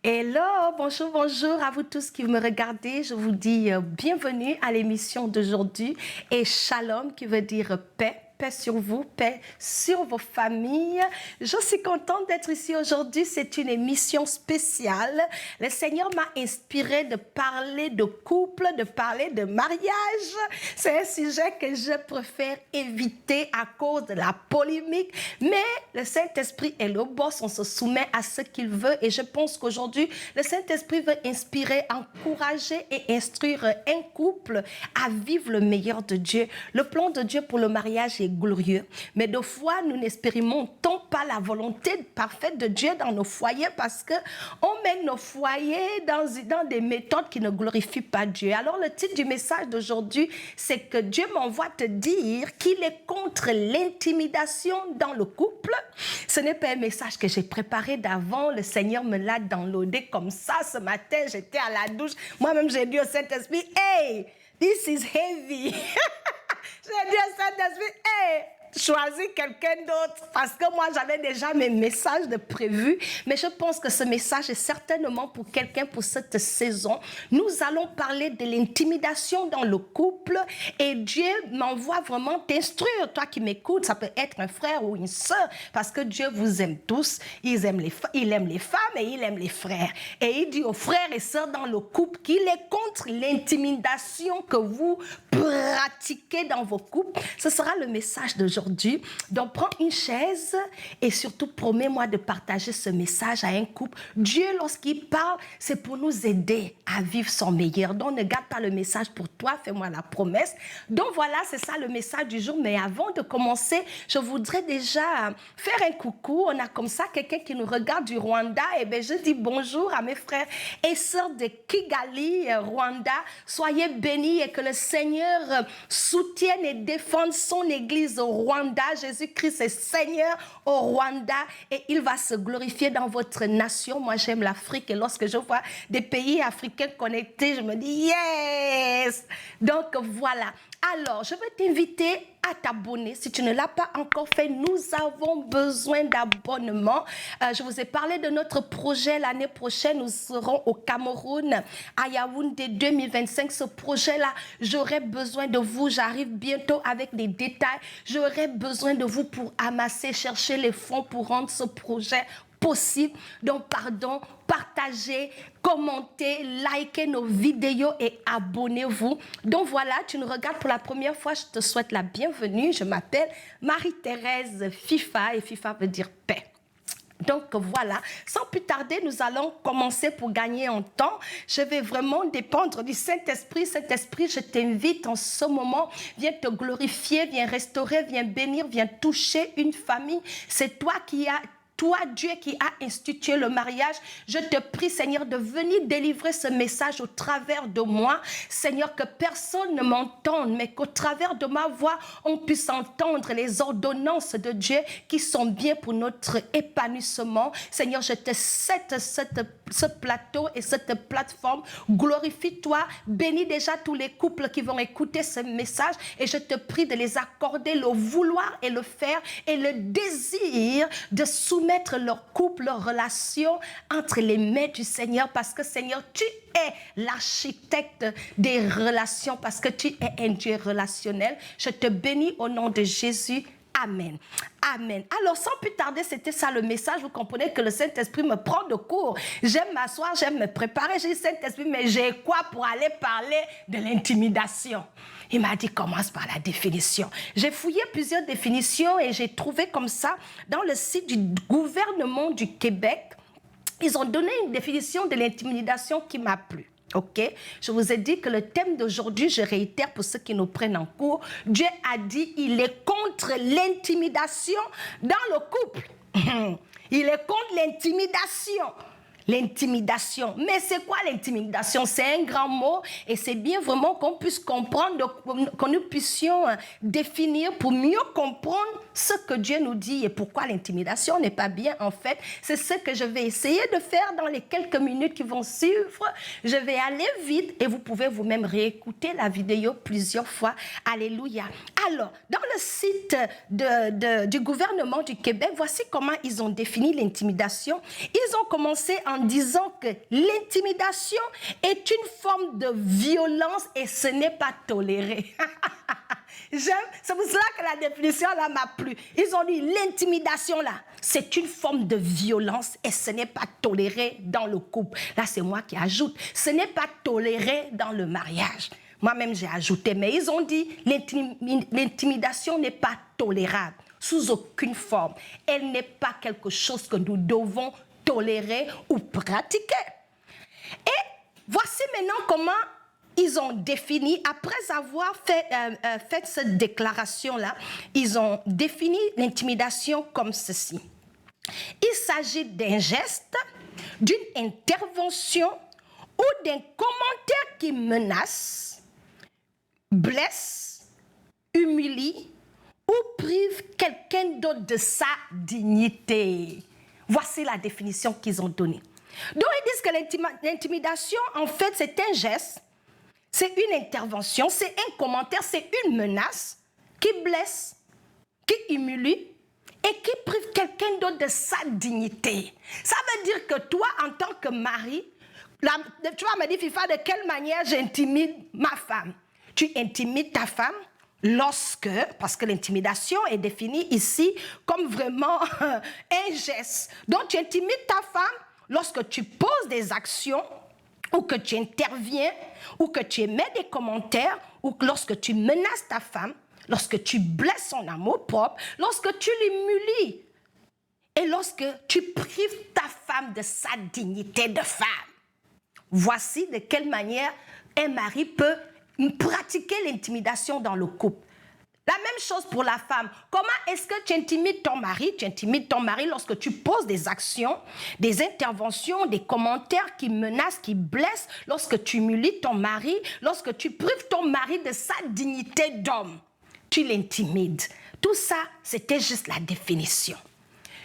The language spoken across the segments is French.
Hello, bonjour, bonjour à vous tous qui me regardez. Je vous dis bienvenue à l'émission d'aujourd'hui et shalom qui veut dire paix. Paix sur vous, paix sur vos familles. Je suis contente d'être ici aujourd'hui. C'est une émission spéciale. Le Seigneur m'a inspiré de parler de couple, de parler de mariage. C'est un sujet que je préfère éviter à cause de la polémique. Mais le Saint-Esprit est le boss. On se soumet à ce qu'il veut. Et je pense qu'aujourd'hui, le Saint-Esprit veut inspirer, encourager et instruire un couple à vivre le meilleur de Dieu. Le plan de Dieu pour le mariage est glorieux, mais des fois nous n'expérimentons pas la volonté parfaite de Dieu dans nos foyers parce que on met nos foyers dans des méthodes qui ne glorifient pas Dieu. Alors le titre du message d'aujourd'hui, c'est que Dieu m'envoie te dire qu'il est contre l'intimidation dans le couple. Ce n'est pas un message que j'ai préparé d'avant, le Seigneur me l'a downloadé comme ça ce matin, j'étais à la douche, moi-même j'ai dit au Saint-Esprit, hey, this is heavy. J'ai dit à Saint-Esprit, hey, choisis quelqu'un d'autre. Parce que moi, j'avais déjà mes messages de prévus. Mais je pense que ce message est certainement pour quelqu'un pour cette saison. Nous allons parler de l'intimidation dans le couple. Et Dieu m'envoie vraiment t'instruire. Toi qui m'écoutes, ça peut être un frère ou une sœur. Parce que Dieu vous aime tous. Il aime les femmes et il aime les frères. Et il dit aux frères et sœurs dans le couple qu'il est contre l'intimidation que vous pratiquez dans vos couples. Ce sera le message d'aujourd'hui. Donc, prends une chaise et surtout, promets-moi de partager ce message à un couple. Dieu, lorsqu'il parle, c'est pour nous aider à vivre son meilleur. Donc, ne garde pas le message pour toi, fais-moi la promesse. Donc, voilà, c'est ça le message du jour. Mais avant de commencer, je voudrais déjà faire un coucou. On a comme ça quelqu'un qui nous regarde du Rwanda. Et bien, je dis bonjour à mes frères et sœurs de Kigali, Rwanda. Soyez bénis et que le Seigneur soutienne et défende son Église au Rwanda. Jésus-Christ est Seigneur au Rwanda et il va se glorifier dans votre nation. Moi, j'aime l'Afrique et lorsque je vois des pays africains connectés, je me dis yes! Donc, voilà. Alors, je veux t'inviter à t'abonner. Si tu ne l'as pas encore fait, nous avons besoin d'abonnement. Je vous ai parlé de notre projet l'année prochaine. Nous serons au Cameroun, à Yaoundé 2025. Ce projet-là, j'aurai besoin de vous. J'arrive bientôt avec des détails. J'aurai besoin de vous pour amasser, chercher les fonds pour rendre ce projet possible. Donc, pardon, partagez, commentez, likez nos vidéos et abonnez-vous. Donc voilà, tu nous regardes pour la première fois, je te souhaite la bienvenue. Je m'appelle Marie-Thérèse FIFA et FIFA veut dire paix. Donc voilà, sans plus tarder, nous allons commencer pour gagner en temps. Je vais vraiment dépendre du Saint-Esprit. Saint-Esprit, je t'invite en ce moment, viens te glorifier, viens restaurer, viens bénir, viens toucher une famille. C'est toi qui as... Toi, Dieu qui a institué le mariage, je te prie, Seigneur, de venir délivrer ce message au travers de moi. Seigneur, que personne ne m'entende, mais qu'au travers de ma voix, on puisse entendre les ordonnances de Dieu qui sont bien pour notre épanouissement. Seigneur, je te cède ce plateau et cette plateforme. Glorifie-toi, bénis déjà tous les couples qui vont écouter ce message et je te prie de les accorder le vouloir et le faire et le désir de soumettre leur couple, leur relation entre les mains du Seigneur parce que Seigneur, tu es l'architecte des relations parce que tu es un Dieu relationnel. Je te bénis au nom de Jésus. Amen. Amen. Alors, sans plus tarder, c'était ça le message. Vous comprenez que le Saint-Esprit me prend de court. J'aime m'asseoir, j'aime me préparer. J'ai dit, Saint-Esprit, mais j'ai quoi pour aller parler de l'intimidation? Il m'a dit, commence par la définition. J'ai fouillé plusieurs définitions et j'ai trouvé comme ça, dans le site du gouvernement du Québec, ils ont donné une définition de l'intimidation qui m'a plu. Ok, je vous ai dit que le thème d'aujourd'hui, je réitère pour ceux qui nous prennent en cours, Dieu a dit il est contre l'intimidation dans le couple. Il est contre l'intimidation. L'intimidation. Mais c'est quoi l'intimidation? C'est un grand mot et c'est bien vraiment qu'on puisse comprendre, que nous puissions définir pour mieux comprendre ce que Dieu nous dit et pourquoi l'intimidation n'est pas bien en fait. C'est ce que je vais essayer de faire dans les quelques minutes qui vont suivre. Je vais aller vite et vous pouvez vous-même réécouter la vidéo plusieurs fois. Alléluia. Alors, dans le site du gouvernement du Québec, voici comment ils ont défini l'intimidation. Ils ont commencé en disant que l'intimidation est une forme de violence et ce n'est pas toléré. J'aime, c'est pour cela que la définition là m'a plu. Ils ont dit l'intimidation là, c'est une forme de violence et ce n'est pas toléré dans le couple. Là, c'est moi qui ajoute, ce n'est pas toléré dans le mariage. Moi-même, j'ai ajouté, mais ils ont dit l'intimidation n'est pas tolérable sous aucune forme. Elle n'est pas quelque chose que nous devons tolérer ou pratiquer. Et voici maintenant comment ils ont défini, après avoir fait cette déclaration-là, ils ont défini l'intimidation comme ceci. Il s'agit d'un geste, d'une intervention ou d'un commentaire qui menace, blesse, humilie ou prive quelqu'un d'autre de sa dignité. Voici la définition qu'ils ont donnée. Donc ils disent que l'intimidation, en fait, c'est un geste, c'est une intervention, c'est un commentaire, c'est une menace qui blesse, qui humilie et qui prive quelqu'un d'autre de sa dignité. Ça veut dire que toi, en tant que mari, tu vas me dire, Fifa, de quelle manière j'intimide ma femme? Tu intimides ta femme lorsque, parce que l'intimidation est définie ici comme vraiment un geste. Donc tu intimides ta femme lorsque tu poses des actions ou que tu interviens ou que tu émets des commentaires ou lorsque tu menaces ta femme, lorsque tu blesses son amour propre, lorsque tu l'humilies et lorsque tu prives ta femme de sa dignité de femme. Voici de quelle manière un mari peut pratiquer l'intimidation dans le couple. La même chose pour la femme. Comment est-ce que tu intimides ton mari? Tu intimides ton mari lorsque tu poses des actions, des interventions, des commentaires qui menacent, qui blessent, lorsque tu humilies ton mari, lorsque tu prives ton mari de sa dignité d'homme. Tu l'intimides. Tout ça, c'était juste la définition.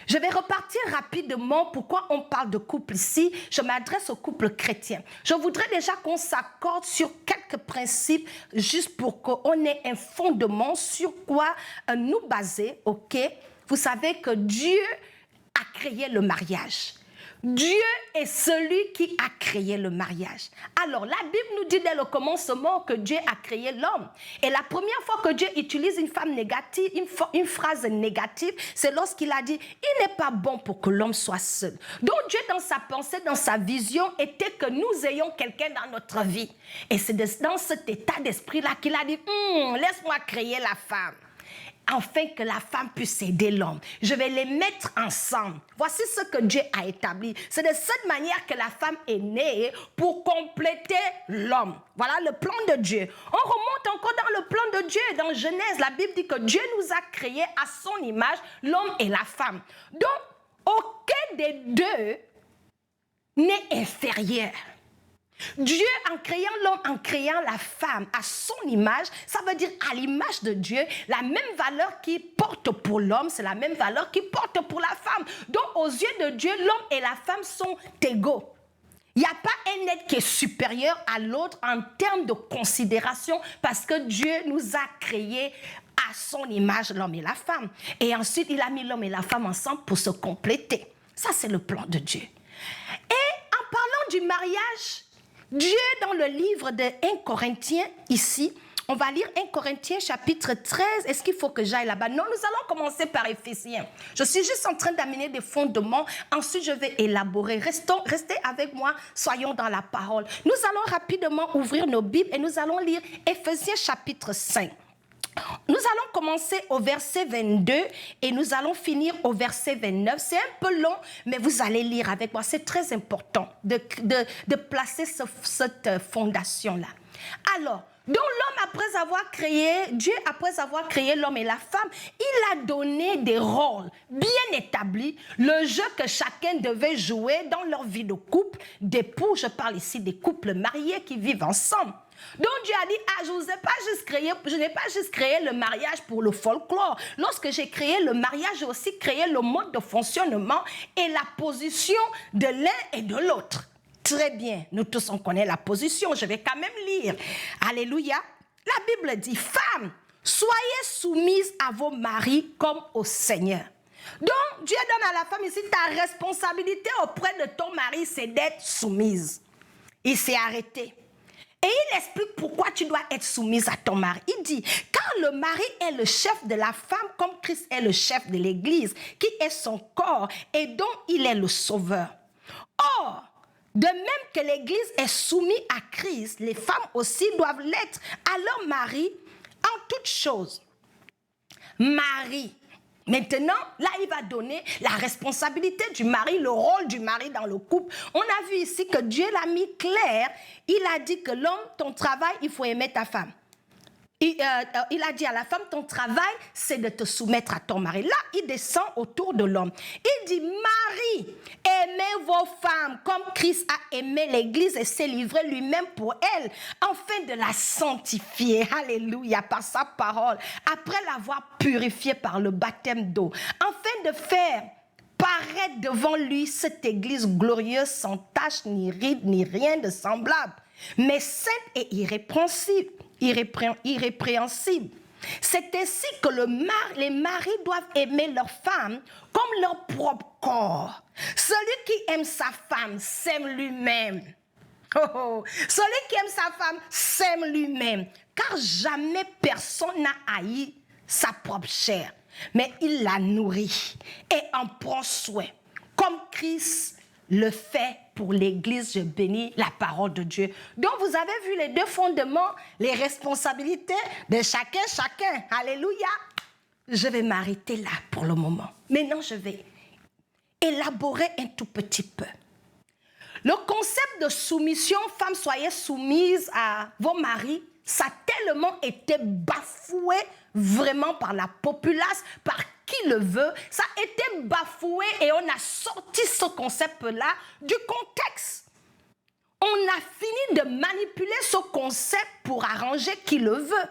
Je vais repartir rapidement. Pourquoi on parle de couple ici? Je m'adresse au couple chrétien. Je voudrais déjà qu'on s'accorde sur quelques principes, juste pour qu'on ait un fondement sur quoi nous baser, ok? Vous savez que Dieu a créé le mariage. Dieu est celui qui a créé le mariage. Alors, la Bible nous dit dès le commencement que Dieu a créé l'homme. Et la première fois que Dieu utilise une femme négative, une phrase négative, c'est lorsqu'il a dit, il n'est pas bon pour que l'homme soit seul. Donc, Dieu, dans sa pensée, dans sa vision, était que nous ayons quelqu'un dans notre vie. Et c'est dans cet état d'esprit-là qu'il a dit, laisse-moi créer la femme, afin que la femme puisse aider l'homme. Je vais les mettre ensemble. Voici ce que Dieu a établi. C'est de cette manière que la femme est née pour compléter l'homme. Voilà le plan de Dieu. On remonte encore dans le plan de Dieu. Dans Genèse, la Bible dit que Dieu nous a créés à son image, l'homme et la femme. Donc, aucun des deux n'est inférieur. Dieu, en créant l'homme, en créant la femme à son image, ça veut dire à l'image de Dieu, la même valeur qu'il porte pour l'homme, c'est la même valeur qu'il porte pour la femme. Donc, aux yeux de Dieu, l'homme et la femme sont égaux. Il n'y a pas un être qui est supérieur à l'autre en termes de considération parce que Dieu nous a créés à son image, l'homme et la femme. Et ensuite, il a mis l'homme et la femme ensemble pour se compléter. Ça, c'est le plan de Dieu. Et en parlant du mariage, Dieu, dans le livre de 1 Corinthiens, ici, on va lire 1 Corinthiens chapitre 13. Est-ce qu'il faut que j'aille là-bas? Non, nous allons commencer par Éphésiens. Je suis juste en train d'amener des fondements. Ensuite, je vais élaborer. Restez avec moi, soyons dans la parole. Nous allons rapidement ouvrir nos Bibles et nous allons lire Éphésiens chapitre 5. Nous allons commencer au verset 22 et nous allons finir au verset 29. C'est un peu long, mais vous allez lire avec moi. C'est très important de placer cette fondation-là. Alors, donc l'homme, après avoir créé, Dieu, après avoir créé l'homme et la femme, il a donné des rôles bien établis, le jeu que chacun devait jouer dans leur vie de couple, d'époux. Je parle ici des couples mariés qui vivent ensemble. Donc Dieu a dit, je n'ai pas juste créé le mariage pour le folklore. Lorsque j'ai créé le mariage, j'ai aussi créé le mode de fonctionnement et la position de l'un et de l'autre. Très bien, nous tous on connaît la position, je vais quand même lire. Alléluia. La Bible dit, femme, Soyez soumises à vos maris comme au Seigneur. Donc, Dieu donne à la femme ici, ta responsabilité auprès de ton mari, c'est d'être soumise. Il s'est arrêté. Et il explique pourquoi tu dois être soumise à ton mari. Il dit, car le mari est le chef de la femme comme Christ est le chef de l'Église, qui est son corps et dont il est le sauveur. Or, de même que l'Église est soumise à Christ, les femmes aussi doivent l'être à leur mari en toutes choses. Mari. Maintenant, là, il va donner la responsabilité du mari, le rôle du mari dans le couple. On a vu ici que Dieu l'a mis clair. Il a dit que l'homme, ton travail, il faut aimer ta femme. Il a dit à la femme, ton travail, c'est de te soumettre à ton mari. Là, il descend autour de l'homme. Il dit, Marie, aimez vos femmes comme Christ a aimé l'Église et s'est livré lui-même pour elle, afin de la sanctifier, alléluia, par sa parole, après l'avoir purifiée par le baptême d'eau, afin de faire paraître devant lui cette Église glorieuse, sans tache, ni ride, ni rien de semblable, mais sainte et irrépréhensible. C'est ainsi que les maris doivent aimer leurs femmes comme leur propre corps. Celui qui aime sa femme s'aime lui-même. Celui qui aime sa femme s'aime lui-même. Car jamais personne n'a haï sa propre chair, mais il la nourrit et en prend soin, comme Christ le fait pour l'Église. Je bénis la parole de Dieu. Donc, vous avez vu les deux fondements, les responsabilités de chacun. Alléluia. Je vais m'arrêter là pour le moment. Maintenant, je vais élaborer un tout petit peu. Le concept de soumission, femmes, soyez soumises à vos maris, ça a tellement été bafoué vraiment par la populace, par qui le veut. Ça a été bafoué et on a sorti ce concept-là du contexte. On a fini de manipuler ce concept pour arranger qui le veut.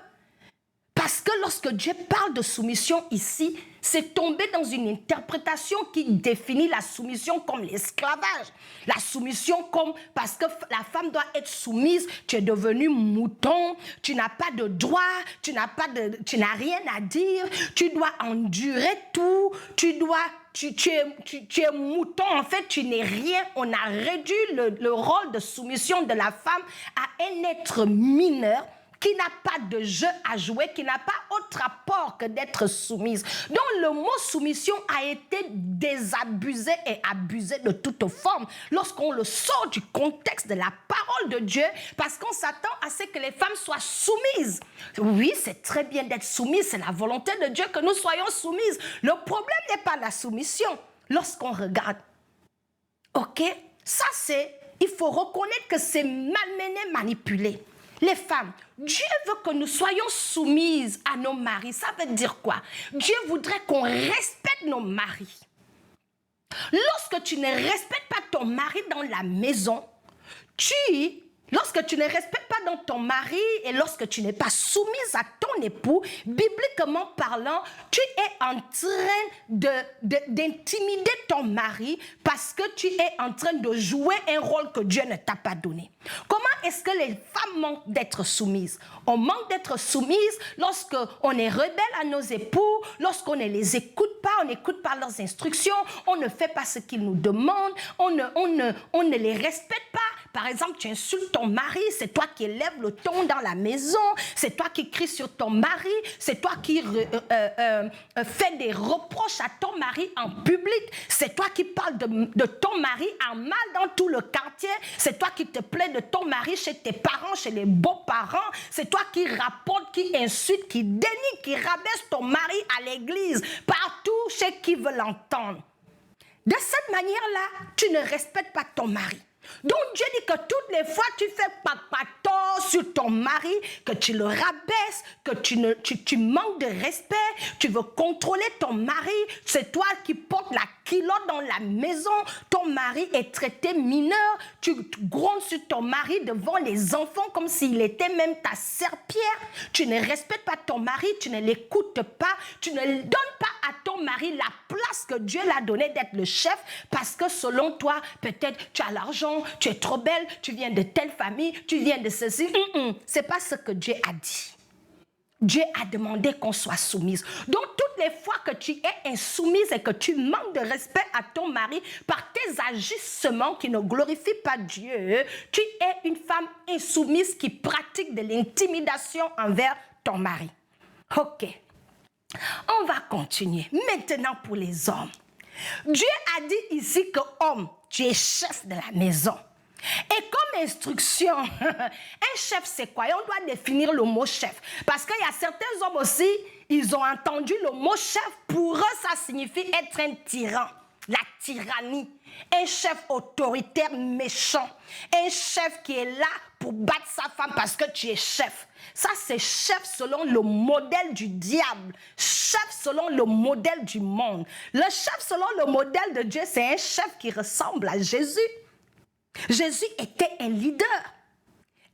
Parce que lorsque Dieu parle de soumission ici, c'est tombé dans une interprétation qui définit la soumission comme l'esclavage. La soumission comme, parce que la femme doit être soumise, tu es devenu mouton, tu n'as pas de droit, tu n'as rien à dire, tu dois endurer tout, tu es mouton, en fait, tu n'es rien. On a réduit le rôle de soumission de la femme à un être mineur qui n'a pas de jeu à jouer, qui n'a pas autre rapport que d'être soumise. Donc le mot soumission a été désabusé et abusé de toute forme lorsqu'on le sort du contexte de la parole de Dieu, parce qu'on s'attend à ce que les femmes soient soumises. Oui, c'est très bien d'être soumise, c'est la volonté de Dieu que nous soyons soumises. Le problème n'est pas la soumission. Lorsqu'on regarde, ok, ça c'est, il faut reconnaître que c'est malmené, manipulé. Les femmes, Dieu veut que nous soyons soumises à nos maris. Ça veut dire quoi? Dieu voudrait qu'on respecte nos maris. Lorsque tu ne respectes pas ton mari dans la maison, lorsque tu ne respectes pas dans ton mari et lorsque tu n'es pas soumise à ton époux, bibliquement parlant, tu es en train d'intimider ton mari parce que tu es en train de jouer un rôle que Dieu ne t'a pas donné. Comment est-ce que les femmes manquent d'être soumises? On manque d'être soumises lorsqu'on est rebelle à nos époux, lorsqu'on ne les écoute pas, on n'écoute pas leurs instructions, on ne fait pas ce qu'ils nous demandent, on ne les respecte pas. Par exemple, tu insultes ton mari, c'est toi qui élèves le ton dans la maison, c'est toi qui cries sur ton mari, c'est toi qui fais des reproches à ton mari en public, c'est toi qui parles de ton mari en mal dans tout le quartier, c'est toi qui te plains de ton mari chez tes parents, chez les beaux-parents, c'est toi qui rapporte, qui insulte, qui dénie, qui rabaisse ton mari à l'église, partout chez qui veut l'entendre. De cette manière-là, tu ne respectes pas ton mari. Donc Dieu dit que toutes les fois tu fais papato sur ton mari, que tu le rabaisses, que tu manques de respect, tu veux contrôler ton mari, c'est toi qui portes la culotte dans la maison, ton mari est traité mineur, tu grondes sur ton mari devant les enfants comme s'il était même ta serpillère, tu ne respectes pas ton mari, tu ne l'écoutes pas, tu ne donnes pas à ton mari la place que Dieu l'a donnée d'être le chef, parce que selon toi, peut-être tu as l'argent, tu es trop belle, tu viens de telle famille, tu viens de ceci. C'est pas ce que Dieu a dit. Dieu a demandé qu'on soit soumise. Donc, toutes les fois que tu es insoumise et que tu manques de respect à ton mari par tes agissements qui ne glorifient pas Dieu, tu es une femme insoumise qui pratique de l'intimidation envers ton mari. Ok. On va continuer. Maintenant, pour les hommes. Dieu a dit ici que homme, tu es chef de la maison. Et comme instruction, un chef c'est quoi? Et on doit définir le mot chef. Parce qu'il y a certains hommes aussi, ils ont entendu le mot chef. Pour eux, ça signifie être un tyran. La tyrannie. Un chef autoritaire méchant. Un chef qui est là pour battre sa femme parce que tu es chef. Ça, c'est chef selon le modèle du diable. Chef selon le modèle du monde. Le chef selon le modèle de Dieu, c'est un chef qui ressemble à Jésus. Jésus était un leader.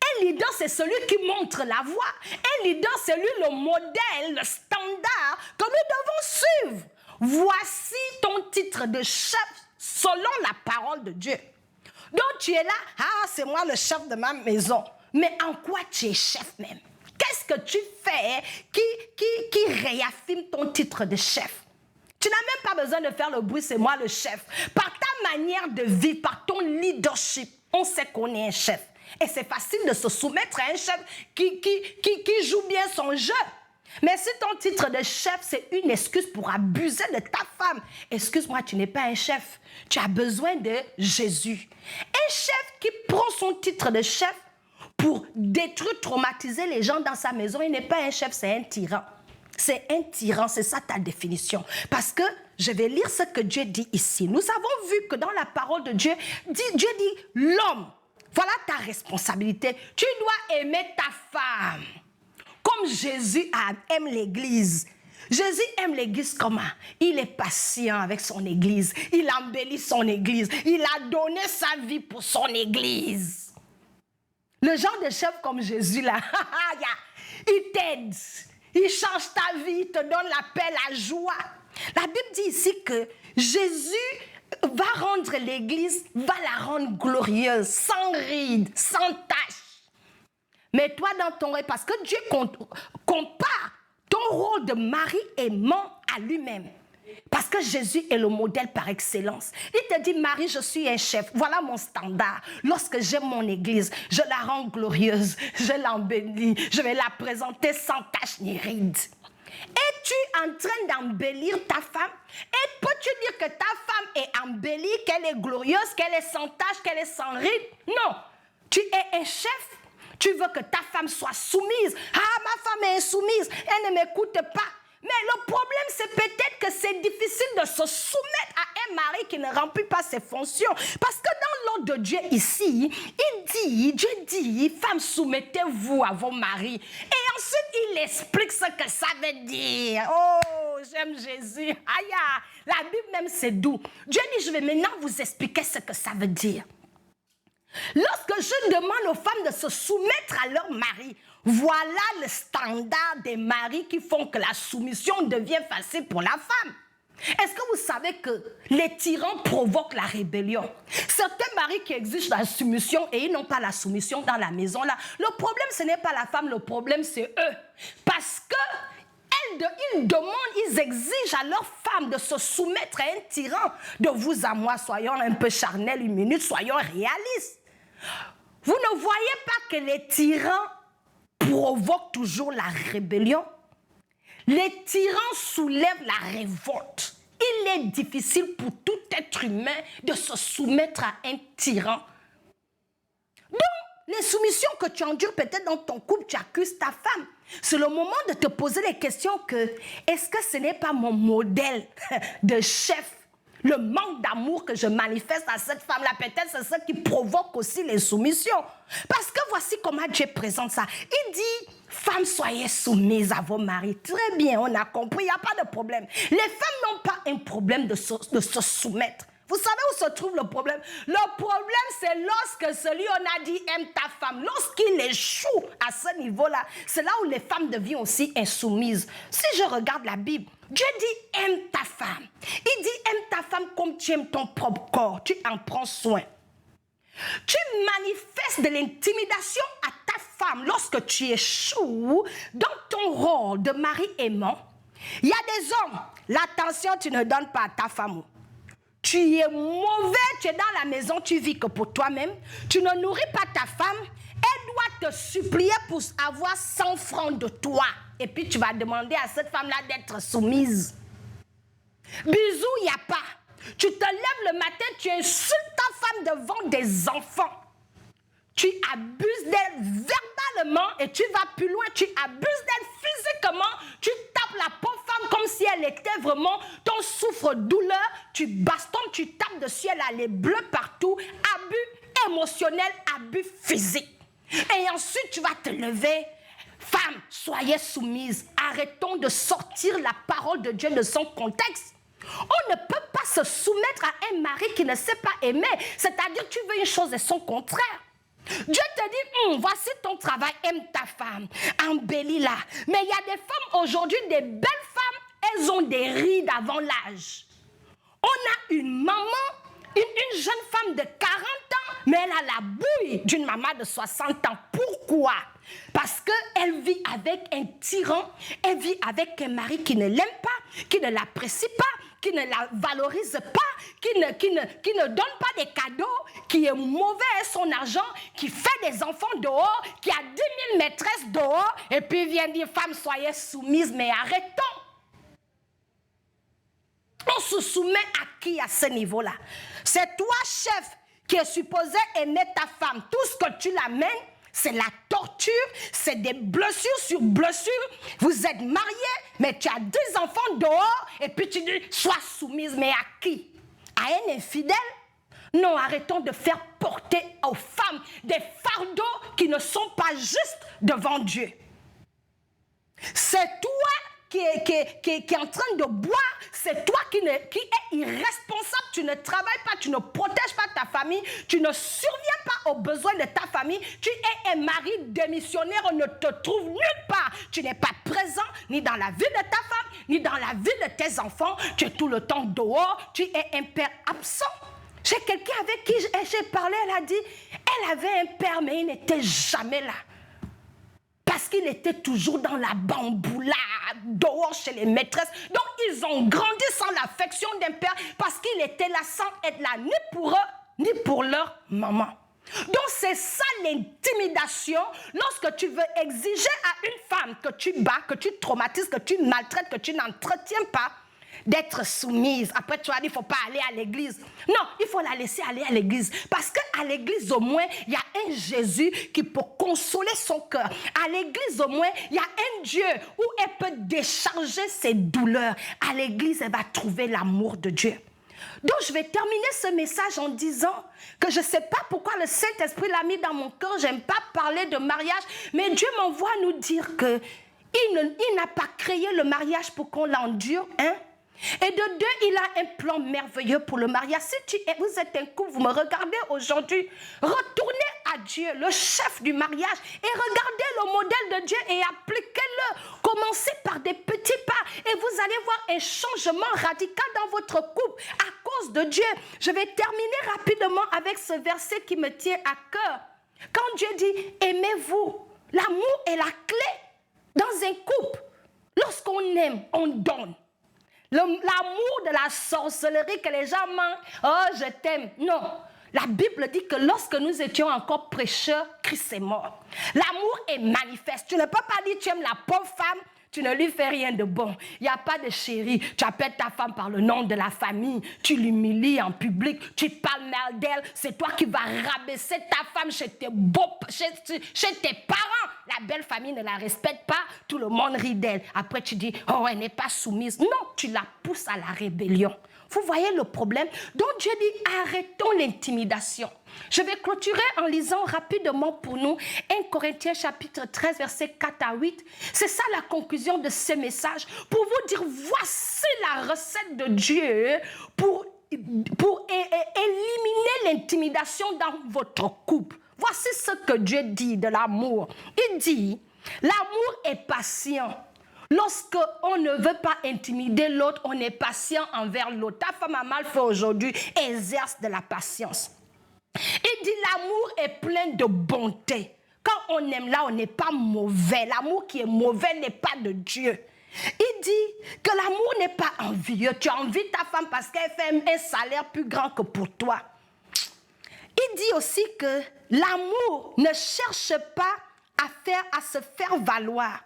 Un leader, c'est celui qui montre la voie. Un leader, c'est lui le modèle, le standard que nous devons suivre. Voici ton titre de chef selon la parole de Dieu. Donc tu es là, c'est moi le chef de ma maison. Mais en quoi tu es chef même? Qu'est-ce que tu fais qui réaffirme ton titre de chef? Tu n'as même pas besoin de faire le bruit, c'est moi le chef. Par ta manière de vivre, par ton leadership, on sait qu'on est un chef. Et c'est facile de se soumettre à un chef qui joue bien son jeu. Mais si ton titre de chef, c'est une excuse pour abuser de ta femme, excuse-moi, tu n'es pas un chef. Tu as besoin de Jésus. Un chef qui prend son titre de chef pour détruire, traumatiser les gens dans sa maison, il n'est pas un chef, c'est un tyran. C'est un tyran, c'est ça ta définition. Parce que je vais lire ce que Dieu dit ici. Nous avons vu que dans la parole de Dieu, Dieu dit l'homme, voilà ta responsabilité. Tu dois aimer ta femme. Comme Jésus aime l'église. Jésus aime l'église comment? Il est patient avec son église. Il embellit son église. Il a donné sa vie pour son église. Le genre de chef comme Jésus là, il t'aide. Il change ta vie, il te donne la paix, la joie. La Bible dit ici que Jésus va rendre l'église, va la rendre glorieuse, sans rides, sans taches. Mais toi dans ton rôle, parce que Dieu compare ton rôle de mari aimant à lui-même. Parce que Jésus est le modèle par excellence. Il te dit, Marie, je suis un chef. Voilà mon standard. Lorsque j'aime mon église, je la rends glorieuse. Je l'embellis. Je vais la présenter sans tache ni ride. Es-tu en train d'embellir ta femme? Et peux-tu dire que ta femme est embellie, qu'elle est glorieuse, qu'elle est sans tache, qu'elle est sans ride? Non. Tu es un chef. Tu veux que ta femme soit soumise. Ma femme est insoumise. Elle ne m'écoute pas. Mais le problème, c'est peut-être que c'est difficile de se soumettre à un mari qui ne remplit pas ses fonctions. Parce que dans l'ordre de Dieu ici, Dieu dit, femmes, soumettez-vous à vos maris. Et ensuite, il explique ce que ça veut dire. Oh, j'aime Jésus. Aïe, la Bible même, c'est doux. Dieu dit, je vais maintenant vous expliquer ce que ça veut dire. Lorsque je demande aux femmes de se soumettre à leur mari, voilà le standard des maris qui font que la soumission devient facile pour la femme. Est-ce que vous savez que les tyrans provoquent la rébellion? Certains maris qui exigent la soumission et ils n'ont pas la soumission dans la maison là. Le problème, ce n'est pas la femme, le problème, c'est eux. Parce que ils demandent, ils exigent à leurs femmes de se soumettre à un tyran. De vous à moi, soyons un peu charnels une minute, soyons réalistes. Vous ne voyez pas que les tyrans provoquent toujours la rébellion? Les tyrans soulèvent la révolte. Il est difficile pour tout être humain de se soumettre à un tyran. Donc, les soumissions que tu endures peut-être dans ton couple, tu accuses ta femme. C'est le moment de te poser les questions que, est-ce que ce n'est pas mon modèle de chef? Le manque d'amour que je manifeste à cette femme-là, peut-être c'est ça qui provoque aussi les soumissions. Parce que voici comment Dieu présente ça. Il dit, femmes, soyez soumises à vos maris. Très bien, on a compris, il n'y a pas de problème. Les femmes n'ont pas un problème de se soumettre. Vous savez où se trouve le problème? Le problème, c'est lorsque celui on a dit aime ta femme. Lorsqu'il échoue à ce niveau-là, c'est là où les femmes deviennent aussi insoumises. Si je regarde la Bible, Dieu dit aime ta femme. Il dit aime ta femme comme tu aimes ton propre corps. Tu en prends soin. Tu manifestes de l'intimidation à ta femme lorsque tu échoues dans ton rôle de mari aimant. Il y a des hommes, l'attention tu ne donnes pas à ta femme. Tu es mauvais, tu es dans la maison, tu vis que pour toi-même. Tu ne nourris pas ta femme. Elle doit te supplier pour avoir 100 francs de toi. Et puis tu vas demander à cette femme-là d'être soumise. Bisous, il n'y a pas. Tu te lèves le matin, tu insultes ta femme devant des enfants. Tu abuses d'elle verbalement et tu vas plus loin. Tu abuses d'elle physiquement. Tu tapes la pauvre femme comme si elle était vraiment ton souffre-douleur. Tu bastonnes, tu tapes dessus, elle a les bleus partout. Abus émotionnel, abus physique. Et ensuite, tu vas te lever. Femme, soyez soumise. Arrêtons de sortir la parole de Dieu de son contexte. On ne peut pas se soumettre à un mari qui ne sait pas aimer. C'est-à-dire, tu veux une chose et son contraire. Dieu te dit, voici ton travail, aime ta femme, embellis-la. Mais il y a des femmes aujourd'hui, des belles femmes, elles ont des rides avant l'âge. On a une maman, une jeune femme de 40 ans, mais elle a la bouille d'une maman de 60 ans. Pourquoi? Parce qu'elle vit avec un tyran, elle vit avec un mari qui ne l'aime pas, qui ne l'apprécie pas, qui ne la valorise pas, qui ne donne pas des cadeaux, qui est mauvais à son argent, qui fait des enfants dehors, qui a 10 000 maîtresses dehors, et puis vient dire, femme, soyez soumise, mais arrêtons. On se soumet à qui à ce niveau-là? C'est toi, chef, qui est supposé aimer ta femme. Tout ce que tu l'amènes, c'est la torture, c'est des blessures sur blessures. Vous êtes mariés, mais tu as 10 enfants dehors, et puis tu dis, sois soumise, mais à qui? À un infidèle? Non, arrêtons de faire porter aux femmes des fardeaux qui ne sont pas justes devant Dieu. C'est toi qui est en train de boire, c'est toi qui est irresponsable, tu ne travailles pas, tu ne protèges pas ta famille, tu ne surviens pas aux besoins de ta famille, tu es un mari démissionnaire, on ne te trouve nulle part, tu n'es pas présent ni dans la vie de ta femme, ni dans la vie de tes enfants, tu es tout le temps dehors, tu es un père absent. J'ai quelqu'un avec qui j'ai parlé, elle a dit, elle avait un père mais il n'était jamais là. Parce qu'il était toujours dans la bamboula, dehors chez les maîtresses. Donc, ils ont grandi sans l'affection d'un père parce qu'il était là sans être là, ni pour eux, ni pour leur maman. Donc, c'est ça l'intimidation lorsque tu veux exiger à une femme que tu bats, que tu traumatises, que tu maltraites, que tu n'entretiens pas, d'être soumise. Après, tu as dit, il ne faut pas aller à l'église. Non, il faut la laisser aller à l'église. Parce qu'à l'église, au moins, il y a un Jésus qui peut consoler son cœur. À l'église, au moins, il y a un Dieu où elle peut décharger ses douleurs. À l'église, elle va trouver l'amour de Dieu. Donc, je vais terminer ce message en disant que je ne sais pas pourquoi le Saint-Esprit l'a mis dans mon cœur. Je n'aime pas parler de mariage, mais Dieu m'envoie nous dire qu'il n'a pas créé le mariage pour qu'on l'endure, hein? Et de deux, il a un plan merveilleux pour le mariage. Si vous êtes un couple, vous me regardez aujourd'hui, retournez à Dieu, le chef du mariage, et regardez le modèle de Dieu et appliquez-le. Commencez par des petits pas et vous allez voir un changement radical dans votre couple à cause de Dieu. Je vais terminer rapidement avec ce verset qui me tient à cœur. Quand Dieu dit « aimez-vous », l'amour est la clé dans un couple. Lorsqu'on aime, on donne. L'amour de la sorcellerie que les gens manquent. Oh, je t'aime. Non. La Bible dit que lorsque nous étions encore prêcheurs, Christ est mort. L'amour est manifeste. Tu ne peux pas dire tu aimes la pauvre femme, tu ne lui fais rien de bon. Il n'y a pas de chérie. Tu appelles ta femme par le nom de la famille. Tu l'humilies en public. Tu parles mal d'elle. C'est toi qui vas rabaisser ta femme chez tes parents. La belle famille ne la respecte pas. Tout le monde rit d'elle. Après, tu dis, oh, elle n'est pas soumise. Non, tu la pousses à la rébellion. Vous voyez le problème? Donc Dieu dit, arrêtons l'intimidation. Je vais clôturer en lisant rapidement pour nous 1 Corinthiens chapitre 13, versets 4 à 8. C'est ça la conclusion de ce message. Pour vous dire, voici la recette de Dieu pour éliminer l'intimidation dans votre couple. Voici ce que Dieu dit de l'amour. Il dit, l'amour est patient. Lorsque on ne veut pas intimider l'autre, on est patient envers l'autre. Ta femme a mal fait aujourd'hui, exerce de la patience. Il dit l'amour est plein de bonté. Quand on aime là, on n'est pas mauvais. L'amour qui est mauvais n'est pas de Dieu. Il dit que l'amour n'est pas envieux. Tu as envie de ta femme parce qu'elle fait un salaire plus grand que pour toi. Il dit aussi que l'amour ne cherche pas à se faire valoir.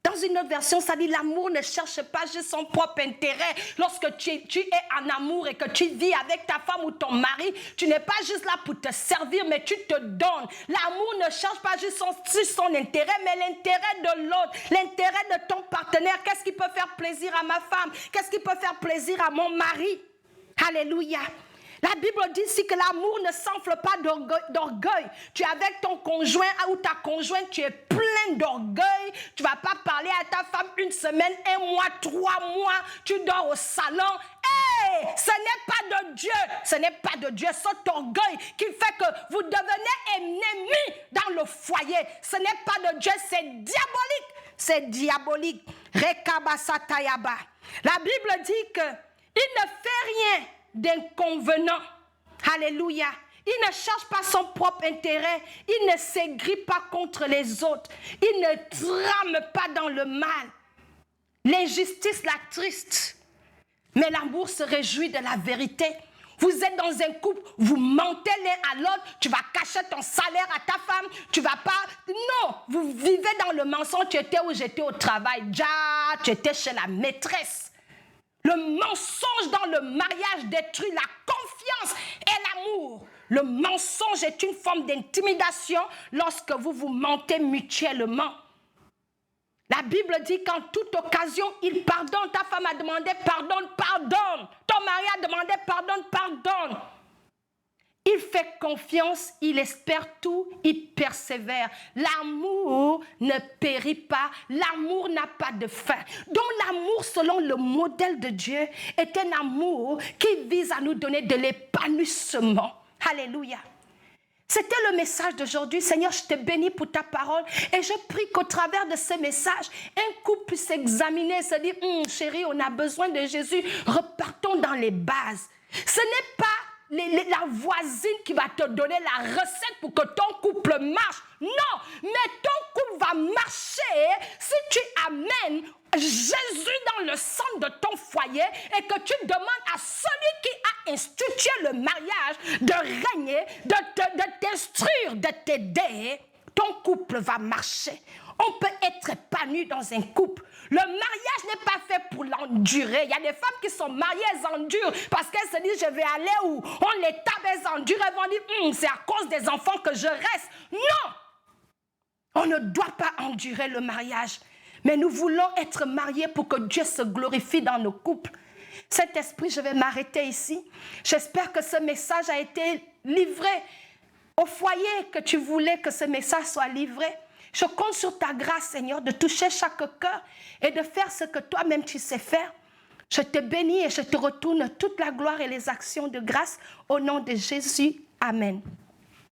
Dans une autre version, ça dit l'amour ne cherche pas juste son propre intérêt. Lorsque tu es en amour et que tu vis avec ta femme ou ton mari, tu n'es pas juste là pour te servir, mais tu te donnes. L'amour ne cherche pas juste son intérêt, mais l'intérêt de l'autre, l'intérêt de ton partenaire. Qu'est-ce qui peut faire plaisir à ma femme? Qu'est-ce qui peut faire plaisir à mon mari? Alléluia. La Bible dit ici que l'amour ne s'enfle pas d'orgueil. Tu es avec ton conjoint ou ta conjointe, tu es plein d'orgueil. Tu ne vas pas parler à ta femme une semaine, 1 mois, 3 mois. Tu dors au salon. Hey, ce n'est pas de Dieu. Ce n'est pas de Dieu. Cet orgueil qui fait que vous devenez ennemis dans le foyer. Ce n'est pas de Dieu, c'est diabolique. C'est diabolique. Rekabasatayaba. La Bible dit qu'il ne fait rien d'inconvenant. Alléluia. Il ne cherche pas son propre intérêt. Il ne s'aigrit pas contre les autres. Il ne trame pas dans le mal. L'injustice l'attriste. Mais l'amour se réjouit de la vérité. Vous êtes dans un couple, vous mentez l'un à l'autre, tu vas cacher ton salaire à ta femme, tu vas pas... Non, vous vivez dans le mensonge, tu étais où j'étais au travail, tu étais chez la maîtresse. Le mensonge dans le mariage détruit la confiance et l'amour. Le mensonge est une forme d'intimidation lorsque vous vous mentez mutuellement. La Bible dit qu'en toute occasion, il pardonne. Ta femme a demandé pardonne, pardonne. Ton mari a demandé pardonne, pardonne. Il fait confiance, il espère tout, il persévère. L'amour ne périt pas, l'amour n'a pas de fin. Donc l'amour, selon le modèle de Dieu, est un amour qui vise à nous donner de l'épanouissement. Alléluia. C'était le message d'aujourd'hui. Seigneur, je te bénis pour ta parole et je prie qu'au travers de ce message, un couple puisse s'examiner et se dire, chérie, on a besoin de Jésus, repartons dans les bases. Ce n'est pas la voisine qui va te donner la recette pour que ton couple marche. Non, mais ton couple va marcher si tu amènes Jésus dans le centre de ton foyer et que tu demandes à celui qui a institué le mariage de régner, de t'instruire, de t'aider. Ton couple va marcher. On peut être épanoui dans un couple. Le mariage n'est pas fait pour l'endurer. Il y a des femmes qui sont mariées, elles endurent parce qu'elles se disent, je vais aller où on les tape, elles endurent, elles vont dire, c'est à cause des enfants que je reste. Non! On ne doit pas endurer le mariage. Mais nous voulons être mariés pour que Dieu se glorifie dans nos couples. Cet esprit, je vais m'arrêter ici. J'espère que ce message a été livré au foyer que tu voulais que ce message soit livré. Je compte sur ta grâce, Seigneur, de toucher chaque cœur et de faire ce que toi-même tu sais faire. Je te bénis et je te retourne toute la gloire et les actions de grâce au nom de Jésus. Amen.